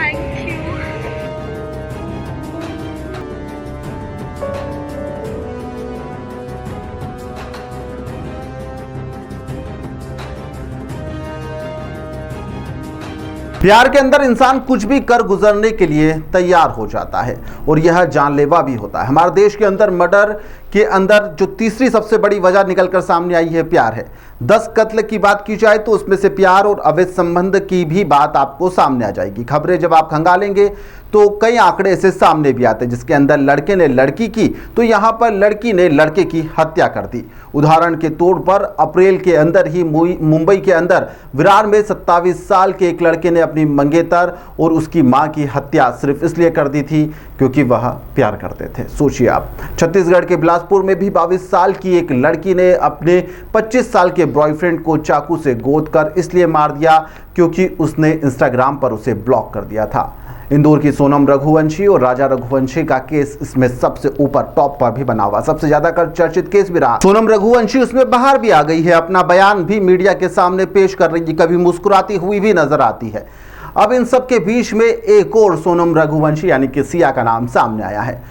Thank you. प्यार के अंदर इंसान कुछ भी कर गुजरने के लिए तैयार हो जाता है और यह जानलेवा भी होता है। हमारे देश के अंदर मर्डर के अंदर जो तीसरी सबसे बड़ी वजह निकलकर सामने आई है प्यार है। 10 कत्ल की बात की जाए तो उसमें से प्यार और अवैध संबंध की भी बात आपको सामने आ जाएगी। खबरें जब आप खंगालेंगे तो कई आंकड़े ऐसे सामने भी आते हैं जिसके अंदर लड़के ने लड़की की तो यहाँ पर लड़की ने लड़के की हत्या कर दी। उदाहरण के तौर पर अप्रैल के अंदर ही मुंबई के अंदर विरार में 27 साल के एक लड़के ने अपनी मंगेतर और उसकी मां की हत्या सिर्फ इसलिए कर दी थी क्योंकि वह प्यार करते थे। सोचिए आप, छत्तीसगढ़ के बिलासपुर में भी 22 साल की एक लड़की ने अपने 25 साल के बॉयफ्रेंड को चाकू से गोद कर इसलिए मार दिया क्योंकि उसने इंस्टाग्राम पर उसे ब्लॉक कर दिया था। इंदौर की सोनम रघुवंशी और राजा रघुवंशी का केस इसमें सबसे ऊपर टॉप पर भी बना हुआ, सबसे ज्यादा कर चर्चित केस भी रहा। सोनम रघुवंशी उसमें बाहर भी आ गई है, अपना बयान भी मीडिया के सामने पेश कर रही है, कभी मुस्कुराती हुई भी नजर आती है। अब इन सब के बीच में एक और सोनम रघुवंशी यानी कि सिया का नाम सामने आया है।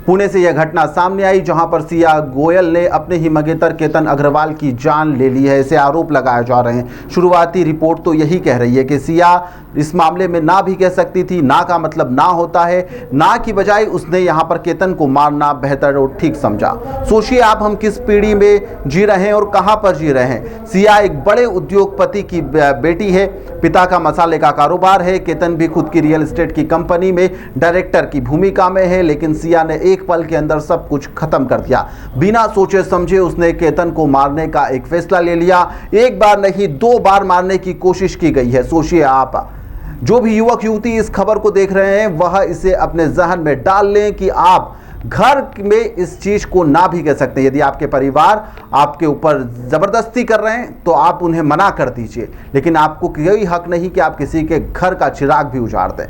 पुणे से यह घटना सामने आई जहां पर सिया गोयल ने अपने ही मंगेतर केतन अग्रवाल की जान ले ली है, ऐसे आरोप लगाए जा रहे हैं। शुरुआती रिपोर्ट तो यही कह रही है कि सिया इस मामले में ना भी कह सकती थी, ना का मतलब ना होता है, ना की बजाय उसने यहां पर केतन को मारना बेहतर और ठीक समझा। सोचिए आप, हम किस पीढ़ी में जी रहे हैं और कहां पर जी रहे हैं। सिया एक बड़े उद्योगपति की बेटी है, पिता का मसाले का कारोबार है, केतन भी खुद की रियल एस्टेट की कंपनी में डायरेक्टर की भूमिका में है, लेकिन सिया ने एक पल के अंदर सब कुछ खत्म कर दिया। बिना सोचे समझे उसने केतन को मारने का एक फैसला ले लिया। एक बार नहीं 2 बार मारने की कोशिश की गई है। सोचिए आप, जो भी युवक युवती इस खबर को देख रहे हैं वह इसे अपने जहन में डाल लें कि आप घर में इस चीज को ना भी कह सकते हैं। यदि आपके परिवार आपके ऊपर जबरदस्ती कर रहे हैं तो आप उन्हें मना कर दीजिए, लेकिन आपको कोई हक नहीं कि आप किसी के घर का चिराग भी उजाड़ दें।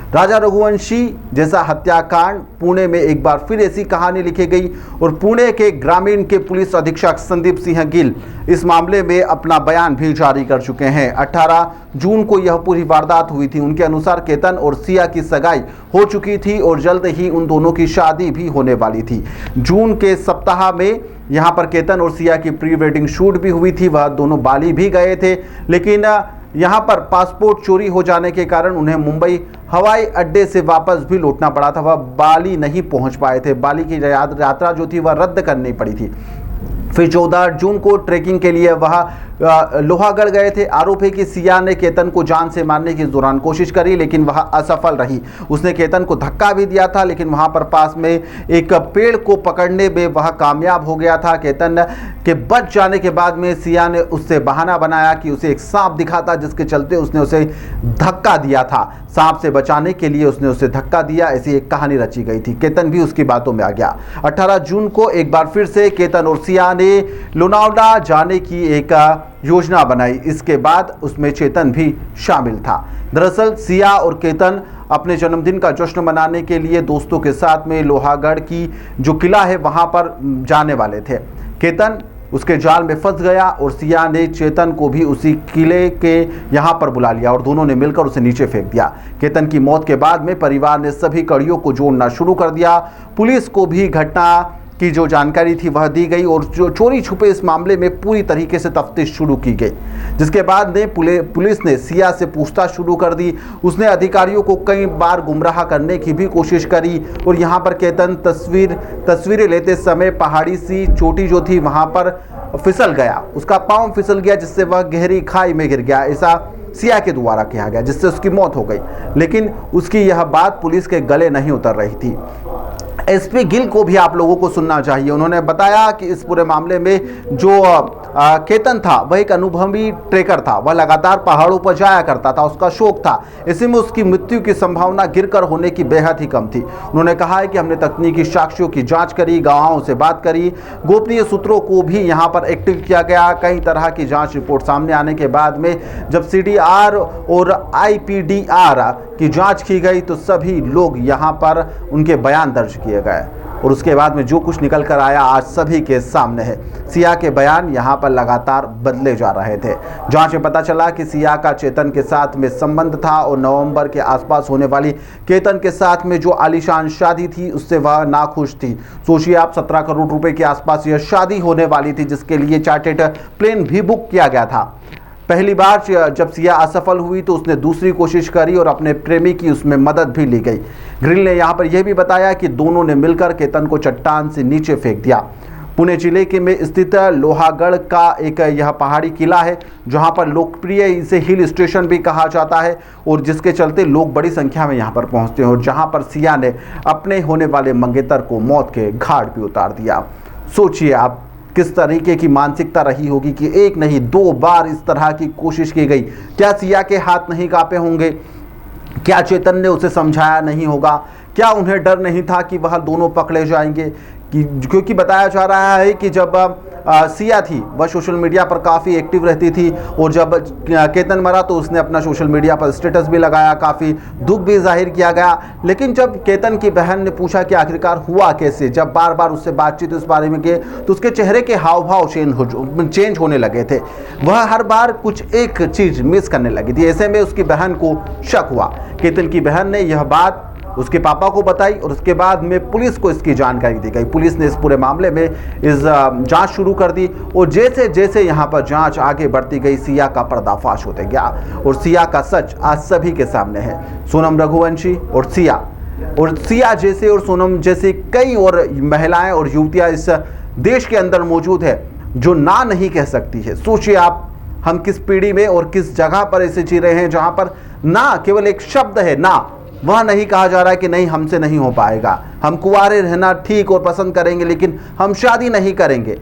राजा रघुवंशी जैसा हत्याकांड पुणे में एक बार फिर ऐसी कहानी लिखी गई और पुणे के ग्रामीण के पुलिस अधीक्षक संदीप सिंह गिल इस मामले में अपना बयान भी जारी कर चुके हैं। 18 जून को यह पूरी वारदात हुई थी। उनके अनुसार केतन और सिया की सगाई हो चुकी थी और जल्द ही उन दोनों की शादी भी होने वाली थी। जून के सप्ताह में यहाँ पर केतन और सिया की प्री वेडिंग शूट भी हुई थी। वह दोनों बाली भी गए थे, लेकिन यहाँ पर पासपोर्ट चोरी हो जाने के कारण उन्हें मुंबई हवाई अड्डे से वापस भी लौटना पड़ा था। वह बाली नहीं पहुंच पाए थे। बाली की यात्रा जो थी वह रद्द करनी पड़ी थी। फिर 14 जून को ट्रैकिंग के लिए वह लोहागढ़ गए थे। आरोप है कि सिया ने केतन को जान से मारने की दौरान कोशिश करी, लेकिन वह असफल रही। उसने केतन को धक्का भी दिया था, लेकिन वहां पर पास में एक पेड़ को पकड़ने में वह कामयाब हो गया था। केतन के बच जाने के बाद में सिया ने उससे बहाना बनाया कि उसे एक सांप दिखा था, जिसके चलते उसने उसे धक्का दिया था। सांप से बचाने के लिए उसने उसे धक्का दिया, ऐसी एक कहानी रची गई थी। केतन भी उसकी बातों में आ गया। 18 जून को एक बार फिर से केतन और सिया ने लोनावला जाने की एक योजना बनाई। इसके बाद उसमें चेतन भी शामिल था। दरअसल सिया और केतन अपने जन्मदिन का जश्न मनाने के लिए दोस्तों के साथ में लोहागढ़ की जो किला है वहां पर जाने वाले थे। केतन उसके जाल में फंस गया और सिया ने चेतन को भी उसी किले के यहाँ पर बुला लिया और दोनों ने मिलकर उसे नीचे फेंक दिया। केतन की मौत के बाद में परिवार ने सभी कड़ियों को जोड़ना शुरू कर दिया। पुलिस को भी घटना की जो जानकारी थी वह दी गई और जो चोरी छुपे इस मामले में पूरी तरीके से तफ्तीश शुरू की गई, जिसके बाद ने पुलिस ने सिया से पूछताछ शुरू कर दी। उसने अधिकारियों को कई बार गुमराह करने की भी कोशिश करी और यहाँ पर केतन तस्वीरें लेते समय पहाड़ी सी चोटी जो थी वहाँ पर फिसल गया। उसका पाँव फिसल गया, जिससे वह गहरी खाई में गिर गया। ऐसा सिया के द्वारा किया गया, जिससे उसकी मौत हो गई, लेकिन उसकी यह बात पुलिस के गले नहीं उतर रही थी। एसपी गिल को भी आप लोगों को सुनना चाहिए। उन्होंने बताया कि इस पूरे मामले में जो केतन था वह एक अनुभवी ट्रेकर था। वह लगातार पहाड़ों पर जाया करता था, उसका शौक था। इसी में उसकी मृत्यु की संभावना गिरकर होने की बेहद ही कम थी। उन्होंने कहा है कि हमने तकनीकी साक्ष्यों की जांच करी, गवाहों से बात करी, गोपनीय सूत्रों को भी यहाँ पर एक्टिव किया गया। कई तरह की जांच रिपोर्ट सामने आने के बाद में जब CDR और IPDR की जांच की गई तो सभी लोग यहाँ पर उनके बयान दर्ज किए गए। और उसके बाद में जो कुछ निकल कर आया आज सभी के सामने है। सिया के बयान यहाँ पर लगातार बदले जा रहे थे। जांच में पता चला कि सिया का चेतन के साथ में संबंध था और नवंबर के आसपास होने वाली केतन के साथ में जो आलीशान शादी थी उससे वह नाखुश थी। सोचिए आप, 17 करोड़ रुपए के आसपास यह शादी होने वाली थी जिसके लिए चार्टर्ड प्लेन भी बुक किया गया था। पहली बार जब सिया असफल हुई तो उसने दूसरी कोशिश करी और अपने प्रेमी की उसमें मदद भी ली गई। ग्रिल ने यहाँ पर यह भी बताया कि दोनों ने मिलकर केतन को चट्टान से नीचे फेंक दिया। पुणे जिले के में स्थित लोहागढ़ का एक यह पहाड़ी किला है जहाँ पर लोकप्रिय इसे हिल स्टेशन भी कहा जाता है और जिसके चलते लोग बड़ी संख्या में यहाँ पर पहुँचते हैं और जहाँ पर सिया ने अपने होने वाले मंगेतर को मौत के घाट पे उतार दिया। सोचिए आप किस तरीके की मानसिकता रही होगी कि एक नहीं 2 बार इस तरह की कोशिश की गई। क्या सिया के हाथ नहीं कांपे होंगे? क्या चेतन ने उसे समझाया नहीं होगा? क्या उन्हें डर नहीं था कि वह दोनों पकड़े जाएंगे? क्योंकि बताया जा रहा है कि जब सिया थी वह सोशल मीडिया पर काफ़ी एक्टिव रहती थी और जब केतन मरा तो उसने अपना सोशल मीडिया पर स्टेटस भी लगाया, काफ़ी दुख भी जाहिर किया गया। लेकिन जब केतन की बहन ने पूछा कि आखिरकार हुआ कैसे, जब बार बार उससे बातचीत इस बारे में की तो उसके चेहरे के हाव भाव चेंज होने लगे थे। वह हर बार कुछ एक चीज़ मिस करने लगी थी। ऐसे में उसकी बहन को शक हुआ। केतन की बहन ने यह बात उसके पापा को बताई और उसके बाद में पुलिस को इसकी जानकारी दी गई। पुलिस ने इस पूरे मामले में इस जांच शुरू कर दी और जैसे जैसे यहाँ पर जांच आगे बढ़ती गई सिया का पर्दाफाश होते गया और सिया का सच आज सभी के सामने है। सोनम रघुवंशी और सिया जैसे और सोनम जैसे कई और महिलाएं और युवतियां इस देश के अंदर मौजूद है जो ना नहीं कह सकती है। सोचिए आप, हम किस पीढ़ी में और किस जगह पर ऐसे जी रहे हैं जहाँ पर ना केवल एक शब्द है ना, वह नहीं कहा जा रहा है कि नहीं हमसे नहीं हो पाएगा, हम कुंवारे रहना ठीक और पसंद करेंगे लेकिन हम शादी नहीं करेंगे।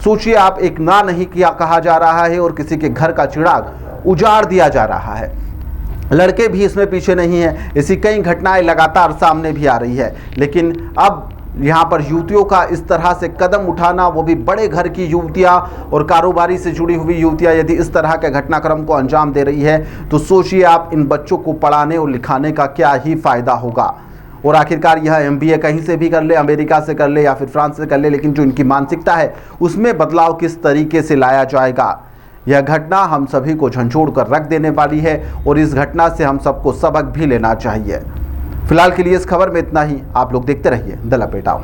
सोचिए आप, एक ना नहीं किया कहा जा रहा है और किसी के घर का चिराग उजाड़ दिया जा रहा है। लड़के भी इसमें पीछे नहीं है। ऐसी कई घटनाएं लगातार सामने भी आ रही है। लेकिन अब यहाँ पर युवतियों का इस तरह से कदम उठाना, वो भी बड़े घर की युवतियाँ और कारोबारी से जुड़ी हुई युवतियाँ यदि इस तरह के घटनाक्रम को अंजाम दे रही है तो सोचिए आप इन बच्चों को पढ़ाने और लिखाने का क्या ही फायदा होगा। और आखिरकार यह MBA कहीं से भी कर ले, अमेरिका से कर ले या फिर फ्रांस से कर ले, लेकिन जो इनकी मानसिकता है उसमें बदलाव किस तरीके से लाया जाएगा। यह घटना हम सभी को झंझोड़ कर रख देने वाली है और इस घटना से हम सबको सबक भी लेना चाहिए। फिलहाल के लिए इस खबर में इतना ही। आप लोग देखते रहिए द लपेटाओ।